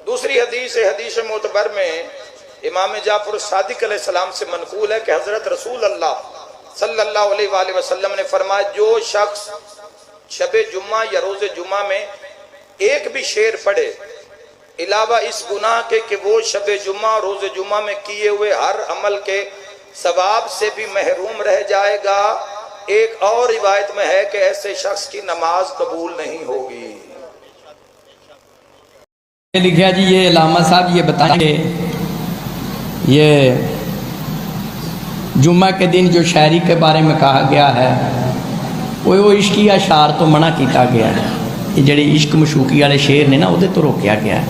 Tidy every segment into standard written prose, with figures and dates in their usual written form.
دوسری حدیث معتبر میں امام جعفر صادق علیہ السلام سے منقول ہے کہ حضرت رسول اللہ صلی اللہ علیہ وآلہ وسلم نے فرمایا جو شخص شب جمعہ یا روز جمعہ میں ایک بھی شعر پڑھے علاوہ اس گناہ کے کہ وہ شب جمعہ روز جمعہ میں کیے ہوئے ہر عمل کے ثواب سے بھی محروم رہ جائے گا، ایک اور روایت میں ہے کہ ایسے شخص کی نماز قبول نہیں ہوگی۔ لکھا جی یہ علامہ صاحب یہ بتائیں گے یہ جمعہ کے دن جو شاعری کے بارے میں کہا گیا ہے وہ عشقی اشعار تو منع کیتا گیا ہے، یہ جڑے عشق مشوقی والے شعر نے نا وہ تو روکیا گیا ہے،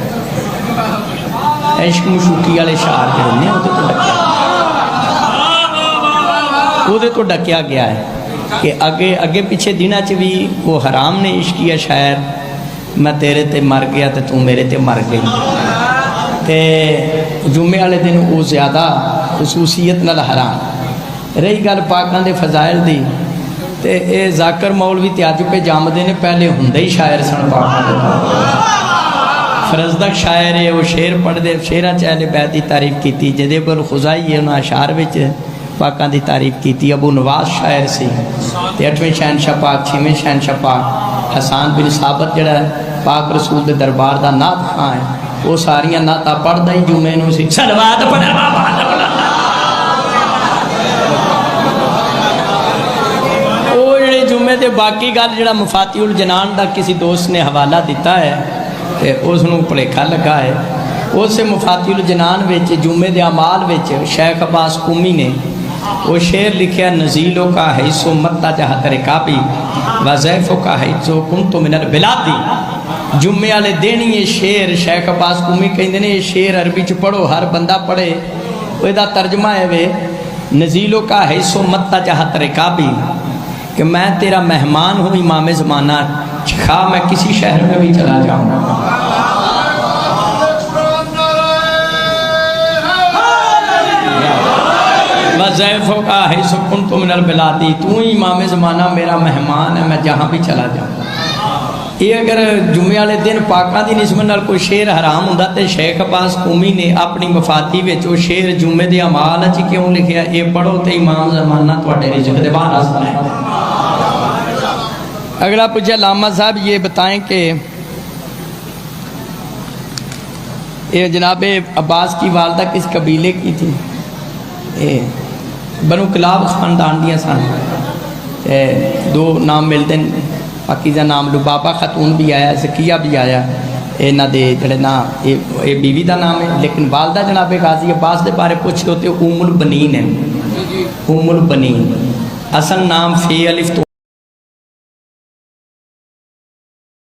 عشق مشوقی والے اشعار جڑے نے وہ تو ڈکیا گیا ہے کہ اگے پیچھے دنوں چ بھی وہ حرام نے عشقی اشعار، میں تیرے تے مر گیا تے تو میرے تے مر گئی، تے جمعے والے دن وہ زیادہ خصوصیت نال حرام۔ رہی گل پاکاں دے فضائل دی تے اے ذاکر مولوی تے اج پہ جامدے نے پہلے ہندے ہی شاعر سن پاکاں دے، فرزدق شاعر ہے، وہ شعر پڑھ دے شعراں چ اہل بیت دی تعریف کیتی، جدے پر خزائی انہاں اشعار وچ پاکاں دی تعریف کیتی۔ ابو نواز شاعر سی تے 8ویں شہنشاہ پاک 6ویں شہنشاہ پاک حسان بن ثابت جڑا پاک رسول دے دربار دا نعت خواں ہے، وہ ساریاں نعتاں پڑھدا ہی جمعے نوں سی، صلوات پڑھا بابا وہ جڑے جمعے دے باقی گل جڑا مفاتیح الجنان دا کسی دوست نے حوالہ دیتا ہے تے اس نوں بھلیکھا لگا ہے، اس مفاتیح الجنان وچ جمعے دے اعمال وچ شیخ عباس قمی نے وہ شعر لکھیا نزیلوں کا حیثو متا جہت رکابی وظیفوں کا حیثو کنتو من البلادی۔ جمعے والے دن یہ شعر شیخ عباس قمی کہندے نے یہ شعر عربی چ پڑھو، ہر بندہ پڑھے، وہ دا ترجمہ ہے وے نزیلوں کا حیثو متا جہت رکابی کہ میں تیرا مہمان ہوں امام زمانہ، خواہ میں کسی شہر میں بھی چلا جاؤں، وظیفوں کا حیث کنت من البلادی، تو ہی امام زمانہ میرا مہمان ہے، میں جہاں بھی چلا جاؤں۔ یہ اگر جمعے والے دن پاکاں دی نسبت نال کوئی شعر حرام ہوندا تے شیخ عباس قمی نے اپنی مفاتیح وچ وہ شعر جمعے دے اعمال وچ کیوں لکھیا؟ یہ پڑھو تے امام زمانہ تواڈے رزق دے باہر آسان ہے۔ اگلا پوچھا علامہ صاحب یہ بتائیں کہ یہ جناب عباس کی والدہ کس قبیلے کی تھی؟ بنو کلاب خاندان دیا سن، دو نام ملتے ہیں، پاکیزہ نام لبابہ خاتون بھی آیا، زکیہ بھی آیا، انہاں دے جڑے نام یہ بیوی دا نام ہے، لیکن والدہ جناب غازی عباس دے بارے پوچھ ہوتے ام البنین ہیں، ام البنین، اصل نام فی الف تو